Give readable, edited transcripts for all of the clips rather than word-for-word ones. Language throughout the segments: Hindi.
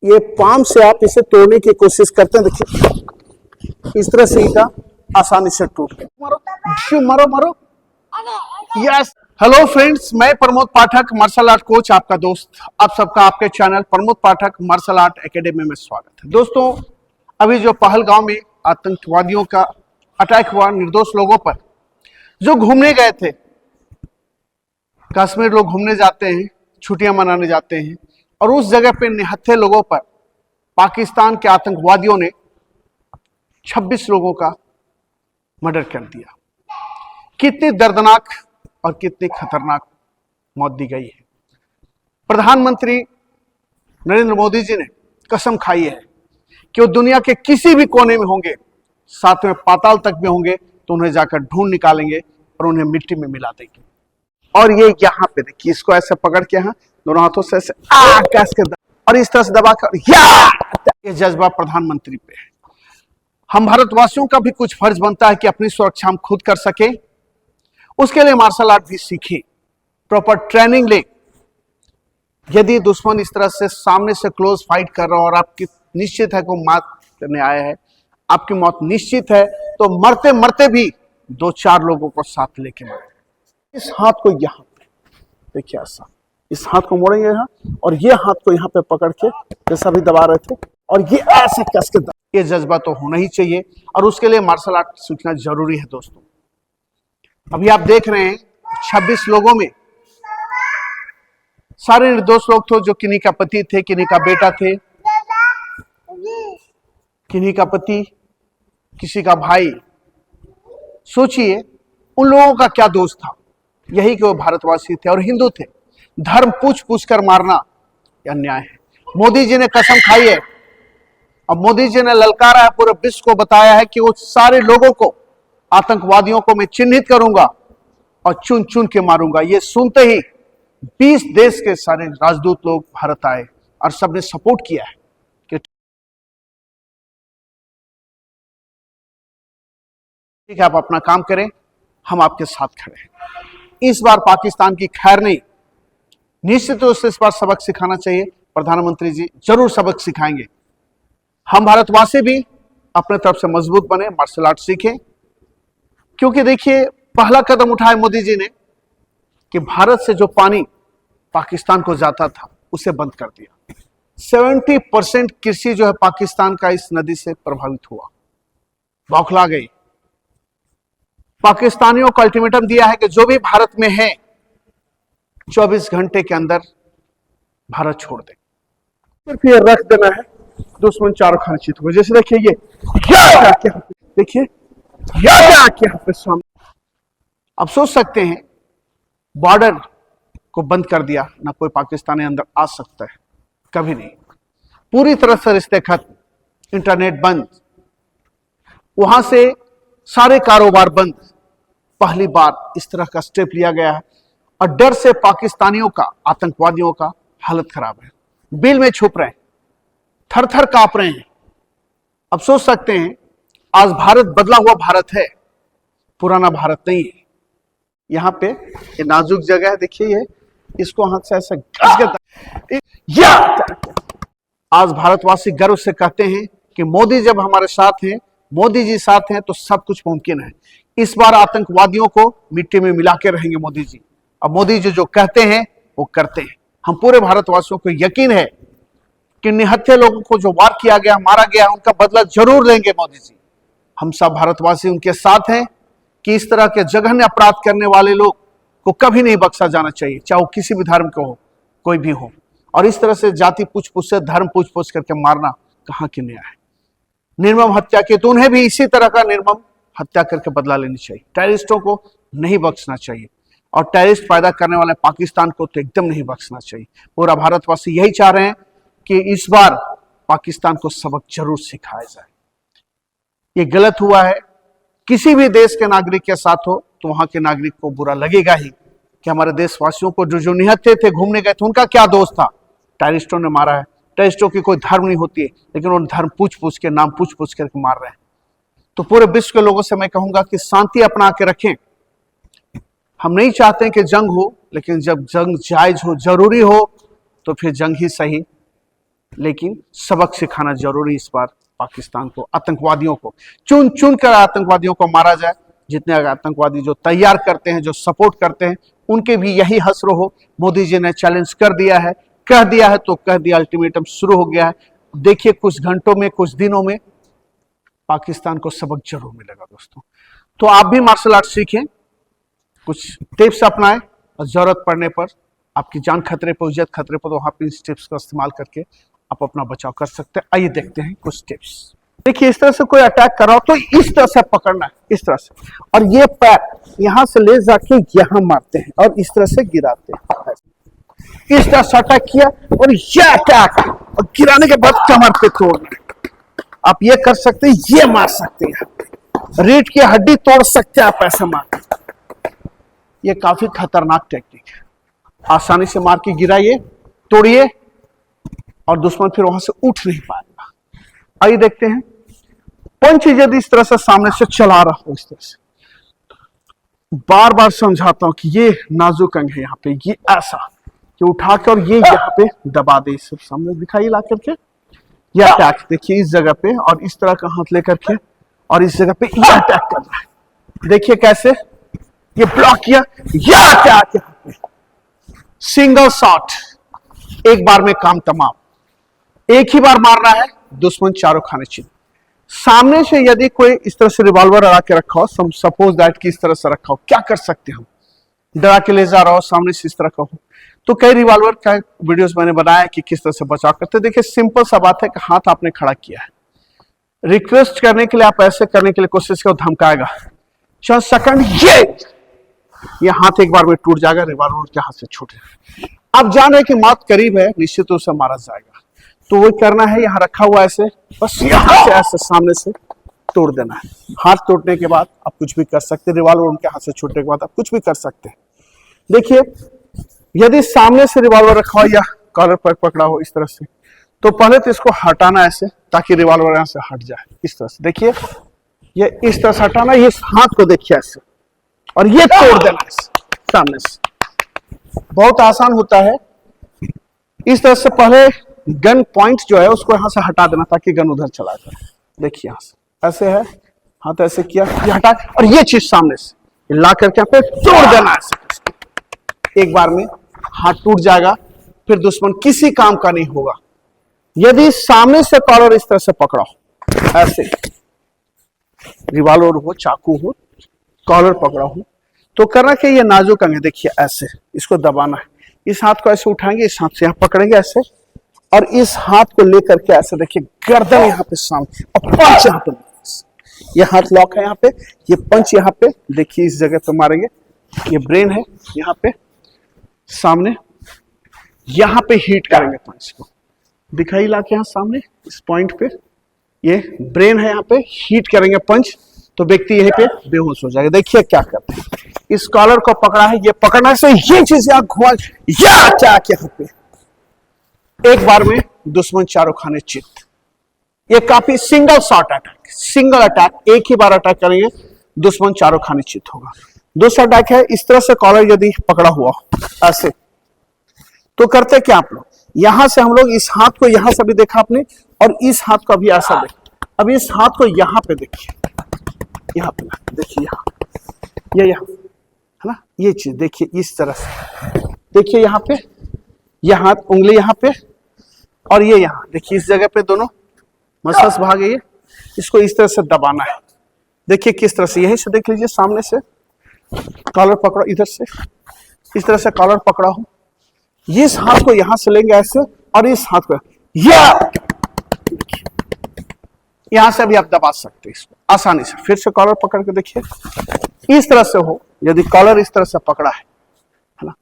ये पाम से आप इसे तोड़ने की कोशिश करते हैं, देखिए इस तरह से ईटा आसानी से टूट गया। मारो मारो मारो, यस। हेलो फ्रेंड्स, मैं प्रमोद पाठक, मार्शल आर्ट कोच, आपका दोस्त। आप सबका आपके चैनल प्रमोद पाठक मार्शल आर्ट एकेडमी में स्वागत है। दोस्तों, अभी जो पहलगांव में आतंकवादियों का अटैक हुआ निर्दोष लोगों पर, जो घूमने गए थे, कश्मीर लोग घूमने जाते हैं, छुट्टियां मनाने जाते हैं, और उस जगह पे निहत्थे लोगों पर पाकिस्तान के आतंकवादियों ने 26 लोगों का मर्डर कर दिया। कितनी दर्दनाक और कितनी खतरनाक मौत दी गई है। प्रधानमंत्री नरेंद्र मोदी जी ने कसम खाई है कि वो दुनिया के किसी भी कोने में होंगे, साथ में पाताल तक में होंगे, तो उन्हें जाकर ढूंढ निकालेंगे और उन्हें मिट्टी में मिला देंगे। और ये यहाँ पे देखिए, इसको ऐसे पकड़ के, यहाँ दोनों हाथों से ऐसे कस के और इस तरह से दबा कर, ये जज्बा प्रधानमंत्री पे है। हम भारतवासियों का भी कुछ फर्ज बनता है कि अपनी सुरक्षा हम खुद कर सके। उसके लिए मार्शल आर्ट भी सीखे, प्रॉपर ट्रेनिंग ले। यदि दुश्मन इस तरह से सामने से क्लोज फाइट कर रहा हो और आपकी निश्चित है को मात करने आया है, आपकी मौत निश्चित है, तो मरते मरते भी 2-4 लोगों को साथ लेके मरे। इस हाथ को यहाँ पे देखिए, ऐसा इस हाथ को मोड़ेंगे यहाँ, और ये हाथ को यहाँ पे पकड़ के जैसा भी दबा रहे थे, और ये ऐसे कस के ये जज्बा तो होना ही चाहिए, और उसके लिए मार्शल आर्ट सीखना जरूरी है। दोस्तों, अभी आप देख रहे हैं 26 लोगों में सारे निर्दोष लोग थे, जो किन्हीं का पति थे, किन्हीं का बेटा थे, किन्हीं का पति, किसी का भाई। सोचिए उन लोगों का क्या दोष था, यही कि वो भारतवासी थे और हिंदू थे। धर्म पूछ पूछ कर मारना यह अन्याय है। मोदी जी ने कसम खाई है, अब मोदी जी ने ललकारा है, पूरे विश्व को बताया है कि वो सारे लोगों को, आतंकवादियों को मैं चिन्हित करूंगा और चुन चुन के मारूंगा। ये सुनते ही 20 देश के सारे राजदूत लोग भारत आए और सबने सपोर्ट किया है कि ठीक है, आप अपना काम करें, हम आपके साथ खड़े हैं। इस बार पाकिस्तान की खैर नहीं, निश्चित रूप से इस बार सबक सिखाना चाहिए। प्रधानमंत्री जी जरूर सबक सिखाएंगे। हम भारतवासी भी अपने तरफ से मजबूत बने, मार्शल आर्ट सीखें, क्योंकि देखिए पहला कदम उठाया मोदी जी ने कि भारत से जो पानी पाकिस्तान को जाता था उसे बंद कर दिया। 70% कृषि जो है पाकिस्तान का इस नदी से प्रभावित हुआ। बौखला गई। पाकिस्तानियों को अल्टीमेटम दिया है कि जो भी भारत में है 24 घंटे के अंदर भारत छोड़ दे, सिर्फ ये रख देना है। दुश्मन चारों खाने चित हुए। जैसे देखिए ये देखिए यहाँ पे सामने। अब सोच सकते हैं, बॉर्डर को बंद कर दिया, ना कोई पाकिस्तानी अंदर आ सकता है, कभी नहीं। पूरी तरह से रिश्ते खत्म, इंटरनेट बंद, वहां से सारे कारोबार बंद। पहली बार इस तरह का स्टेप लिया गया है, और डर से पाकिस्तानियों का, आतंकवादियों का हालत खराब है। बिल में छुप रहे हैं, थर थर कांप रहे हैं। अब सोच सकते हैं, आज भारत बदला हुआ भारत है, पुराना भारत नहीं है। यहाँ पे ये नाजुक जगह है, देखिए ये, इसको हाथ से ऐसे आज भारतवासी गर्व से कहते हैं कि मोदी जब हमारे साथ हैं, मोदी जी साथ हैं, तो सब कुछ मुमकिन है। इस बार आतंकवादियों को मिट्टी में मिला के रहेंगे मोदी जी। अब मोदी जी जो कहते हैं वो करते हैं। हम पूरे भारतवासियों को यकीन है कि निहत्थे लोगों को जो वार किया गया, मारा गया, उनका बदला जरूर लेंगे मोदी जी। हम सब भारतवासी उनके साथ हैं कि इस तरह के जघन्य अपराध करने वाले लोग को कभी नहीं बख्शा जाना चाहिए, चाहे वो किसी भी धर्म के हो, कोई भी हो। और इस तरह से जाति पूछ पूछ से, धर्म पूछ पूछ करके मारना कहाँ की न्याय है। निर्मम हत्या की तो उन्हें भी इसी तरह का निर्मम हत्या करके बदला लेनी चाहिए। टेररिस्टों को नहीं बख्शना चाहिए, और टेररिस्ट पैदा करने वाले पाकिस्तान को तो एकदम नहीं बख्शना चाहिए। पूरा भारतवासी यही चाह रहे हैं कि इस बार पाकिस्तान को सबक जरूर सिखाया जाए। ये गलत हुआ है, किसी भी देश के नागरिक के साथ हो तो वहां के नागरिक को बुरा लगेगा ही कि हमारे देशवासियों को जो निहत्थे थे, घूमने गए थे, उनका क्या दोष था, टेररिस्टों ने मारा है। टेररिस्टों की कोई धर्म नहीं होती है, लेकिन उन धर्म पूछ पूछ के, नाम पूछ पूछ करके मार रहे हैं। तो पूरे विश्व के लोगों से मैं कहूंगा कि शांति अपना के रखें। हम नहीं चाहते कि जंग हो, लेकिन जब जंग जायज हो, जरूरी हो, तो फिर जंग ही सही। लेकिन सबक सिखाना जरूरी इस बार पाकिस्तान को, आतंकवादियों को चुन चुन कर आतंकवादियों को मारा जाए। जितने आतंकवादी जो तैयार करते हैं, जो सपोर्ट करते हैं, उनके भी यही हसर हो। मोदी जी ने चैलेंज कर दिया है, कह दिया है तो कह दिया, अल्टीमेटम शुरू हो गया है। देखिए कुछ घंटों में, कुछ दिनों में पाकिस्तान को सबक जरूर मिलेगा दोस्तों। तो आप भी मार्शल आर्ट सीखें, कुछ टिप्स अपनाएं और जरूरत पड़ने पर, आपकी जान खतरे पर, इज्जत खतरे पर, तो वहां पर इस टिप्स का इस्तेमाल करके आप अपना बचाव कर सकते हैं। आइए देखते हैं कुछ टिप्स। देखिए इस तरह से कोई अटैक कर रहा हो तो इस तरह से पकड़ना है, इस तरह से, और ये पैर यहां से ले जाके यहां मारते हैं और इस तरह से गिराते हैं। इस तरह से अटैक किया और ये अटैक, और गिराने के बाद कमर पे तोड़ना। आप ये कर सकते हैं, ये मार सकते हैं, रीढ़ की हड्डी तोड़ सकते हैं आप ऐसे मार। ये काफी खतरनाक टेक्निक है। आसानी से मार के गिराइए, तोड़िए, और दुश्मन फिर वहां से उठ नहीं पाएगा। आइए देखते हैं। पंच यदि इस तरह से सामने से चला रहा हो, इस तरह से बार बार समझाता हूं कि ये नाजुक अंग है, यहाँ पे ये ऐसा कि उठा के और ये यहाँ पे दबा दे। सब सामने दिखाई ला करके ये अटैक देखिए इस जगह पे, और इस तरह का हाथ लेकर के और इस जगह पे ये अटैक कर रहा है। देखिए कैसे ये ब्लॉक किया, ये अटैक यहाँ पे, सिंगल शॉट, एक बार में काम तमाम। एक ही बार मारना है, दुश्मन चारों खाने चाहिए। सामने से यदि कोई इस तरह से रिवॉल्वर लगा के रखा हो, सपोज दैट कि इस तरह से रखा हो, क्या कर सकते हैं हम? डरा के ले जा रहा हो, सामने से इस तरह का हो, तो कई रिवॉल्वर का वीडियोस मैंने बनाया कि किस तरह से बचाव करते। देखिए सिंपल सा बात है कि हाथ आपने खड़ा किया है, रिक्वेस्ट करने के लिए आप ऐसे करने के लिए कोशिश करो, धमकाएगा, चल सेकंड, ये हाथ एक बार में टूट जाएगा, रिवॉल्वर के हाथ से छूट जाएगा। आप जान रहे कि मौत करीब है, निश्चित रूप से मारा जाएगा। तो वो करना है, यहाँ रखा हुआ ऐसे, बस यहाँ से ऐसे सामने से तोड़ देना है। हाथ तोड़ने के बाद आप कुछ भी कर सकते हैं, रिवॉल्वर उनके हाथ से छूटने के बाद आप कुछ भी कर सकते हैं। देखिए यदि सामने से रिवॉल्वर रखा हो या कॉलर पर पकड़ा हो इस तरह से, तो पहले तो इसको हटाना ऐसे ताकि रिवॉल्वर यहाँ से हट जाए। इस तरह से देखिए, ये इस तरह से हटाना, ये हाथ को देखिए ऐसे, और ये तोड़ देना सामने से। बहुत आसान होता है। इस तरह से पहले गन पॉइंट जो है उसको यहां से हटा देना ताकि गन उधर चला जाए। देखिए यहां से ऐसे है, हाथ ऐसे किया, ये हटा, और ये चीज सामने से ला करके यहाँ पे तोड़ देना ऐसे। एक बार में हाथ टूट जाएगा, फिर दुश्मन किसी काम का नहीं होगा। यदि सामने से कॉलर इस तरह से पकड़ा हो, ऐसे रिवॉल्वर हो, चाकू हो, कॉलर पकड़ा हो, तो करना कि ये नाजुक अंग है, देखिए ऐसे इसको दबाना है। इस हाथ को ऐसे उठाएंगे, इस हाथ से यहाँ पकड़ेंगे ऐसे, और इस हाथ को लेकर के ऐसे देखिए गर्दन यहाँ पे सामने, और पंच यहाँ पे, ये हाथ लॉक है यहाँ पे, ये पंच यहाँ पे देखिए इस जगह पे मारेंगे। ये ब्रेन है यहाँ पे सामने, यहाँ पे हीट करेंगे पंच को, दिखाई ला के यहाँ सामने इस पॉइंट पे, ये ब्रेन है यहाँ पे, हीट करेंगे पंच, तो व्यक्ति यहीं पे बेहोश हो जाएगा। देखिए क्या करते हैं, इस कॉलर को पकड़ा है, ये पकड़ने से ये चीज यहाँ घुमा, या क्या यहाँ पे एक बार में दुश्मन चारों खाने चित। ये काफी single shot attack, single attack, एक ही बार अटैक करेंगे, दुश्मन चारों खाने चित होगा। दूसरा अटैक है, इस तरह से कॉलर यदि पकड़ा हुआ ऐसे, तो करते क्या आप लोग, यहां से हम लोग इस हाथ को यहां से भी देखा आपने, और इस हाथ को भी ऐसा देखा। अब इस हाथ को यहां पे देखिए, यहाँ पे देखिए, यहाँ यहाँ है ना, ये चीज देखिए इस तरह से, देखिए यहाँ पे, ये हाथ उंगली यहाँ पे, और ये यहाँ देखिए इस जगह पे दोनों मसल्स भाग गई है, इसको इस तरह से दबाना है। देखिए किस तरह से, यहीं से देख लीजिए, सामने से कॉलर पकड़ो, इधर से इस तरह से कॉलर पकड़ा हो, ये इस हाथ को यहां से लेंगे ऐसे, और इस हाथ को यहां से भी आप दबा सकते हैं इसको आसानी से। फिर से कॉलर पकड़ के देखिए, इस तरह से हो, यदि कॉलर इस तरह से पकड़ा है ना,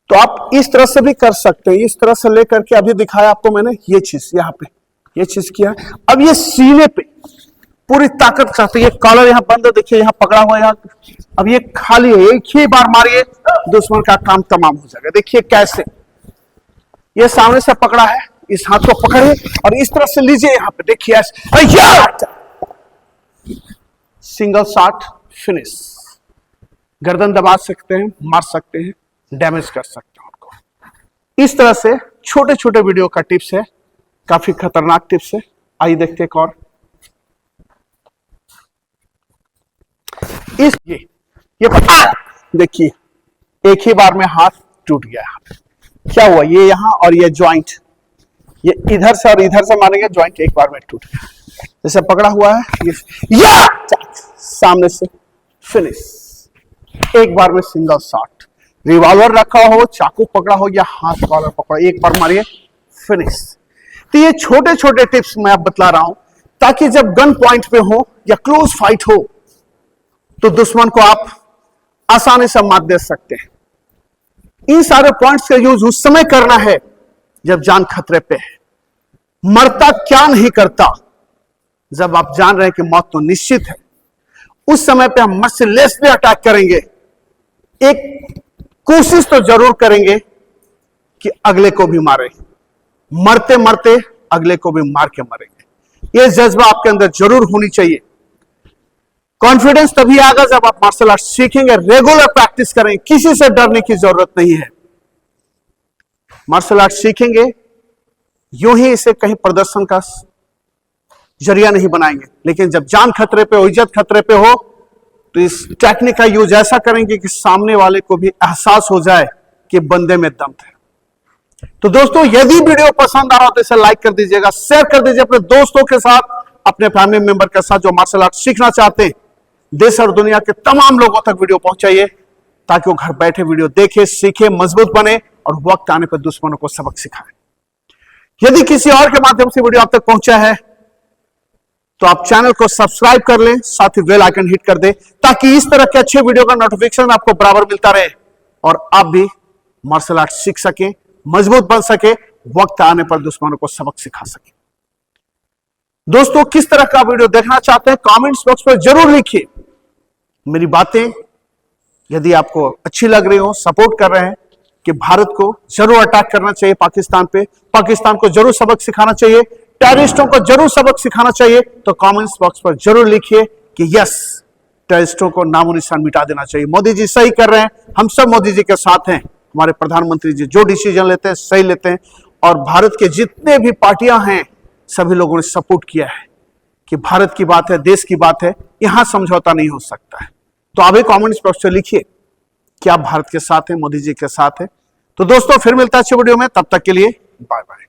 तो आप इस तरह से भी कर सकते हैं। इस तरह से लेकर के अभी दिखाया आपको मैंने, ये चीज यहाँ पे, ये चीज किया। अब ये सीने पे पूरी ताकत चाहते, ये कॉलर यहाँ बंद है, देखिए यहाँ पकड़ा हुआ है यहाँ, अब ये खाली है, एक ही बार मारिए दुश्मन का काम तमाम हो जाएगा। देखिए कैसे, ये सामने से पकड़ा है, इस हाथ को पकड़िए और इस तरह से लीजिए, यहाँ पे देखिए ऐसे, सिंगल शॉट फिनिश। गर्दन दबा सकते हैं, मार सकते हैं, डैमेज कर सकते हैं उनको। इस तरह से छोटे छोटे वीडियो का टिप्स है, काफी खतरनाक टिप्स है। आइए देखते एक और। इस ये देखिए, एक ही बार में हाथ टूट गया। क्या हुआ? ये यहां और ये ज्वाइंट, ये इधर से और इधर से मारेंगे, ज्वाइंट एक बार में टूट गया। जैसे पकड़ा हुआ है ये सामने से फिनिश, एक बार में सिंगल शॉट। रिवॉल्वर रखा हो, चाकू पकड़ा हो या हाथ कॉलर पकड़ा, एक बार मारिए, फिनिश। तो ये छोटे छोटे टिप्स मैं आप बतला रहा हूं ताकि जब गन पॉइंट पे हो या क्लोज फाइट हो तो दुश्मन को आप आसानी से मात दे सकते हैं। इन सारे पॉइंट्स का यूज उस समय करना है जब जान खतरे पे है। मरता क्या नहीं करता, जब आप जान रहे हैं कि मौत तो निश्चित है, उस समय पे हम मर्सीलेसली अटैक करेंगे। एक कोशिश तो जरूर करेंगे कि अगले को भी मारे, मरते मरते अगले को भी मार के मरेंगे। यह जज्बा आपके अंदर जरूर होनी चाहिए। कॉन्फिडेंस तभी आएगा जब आप मार्शल आर्ट सीखेंगे, रेगुलर प्रैक्टिस करेंगे, किसी से डरने की जरूरत नहीं है। मार्शल आर्ट सीखेंगे यूं ही इसे कहीं प्रदर्शन का जरिया नहीं बनाएंगे, लेकिन जब जान खतरे पे हो, इज्जत खतरे पे हो, तो इस टेक्निक का यूज ऐसा करेंगे कि सामने वाले को भी एहसास हो जाए कि बंदे में दम है। तो दोस्तों, यदि वीडियो पसंद आ रहा हो तो इसे लाइक कर दीजिएगा, शेयर कर दीजिए अपने दोस्तों के साथ, अपने फैमिली मेंबर के साथ जो मार्शल आर्ट सीखना चाहते हैं। देश और दुनिया के तमाम लोगों तक वीडियो पहुंचाइए ताकि वो घर बैठे वीडियो देखे, सीखे, मजबूत बने और वक्त आने पर दुश्मनों को सबक सिखाए। यदि किसी और के माध्यम से वीडियो आप तक पहुंचा है तो आप चैनल को सब्सक्राइब कर लें, साथ ही बेल आइकन हिट कर दें ताकि इस तरह के अच्छे वीडियो का नोटिफिकेशन आपको बराबर मिलता रहे और आप भी मार्शल आर्ट सीख सकें, मजबूत बन सके, वक्त आने पर दुश्मनों को सबक सिखा सके। दोस्तों, किस तरह का वीडियो देखना चाहते हैं कमेंट्स बॉक्स पर जरूर लिखिए। मेरी बातें यदि आपको अच्छी लग रही हो, सपोर्ट कर रहे हैं कि भारत को जरूर अटैक करना चाहिए पाकिस्तान पे, पाकिस्तान को जरूर सबक सिखाना चाहिए, टेररिस्टों को जरूर सबक सिखाना चाहिए, तो कमेंट्स बॉक्स पर जरूर लिखिए कि यस, टेररिस्टों को नामो निशान मिटा देना चाहिए। मोदी जी सही कर रहे हैं, हम सब मोदी जी के साथ हैं। हमारे प्रधानमंत्री जी जो डिसीजन लेते हैं सही लेते हैं और भारत के जितने भी पार्टियां हैं सभी लोगों ने सपोर्ट किया है कि भारत की बात है, देश की बात है, यहां समझौता नहीं हो सकता है। तो आप कमेंट्स बॉक्स में लिखिए कि आप भारत के साथ हैं, मोदी जी के साथ हैं। तो दोस्तों, फिर मिलता है अच्छे वीडियो में, तब तक के लिए बाय बाय।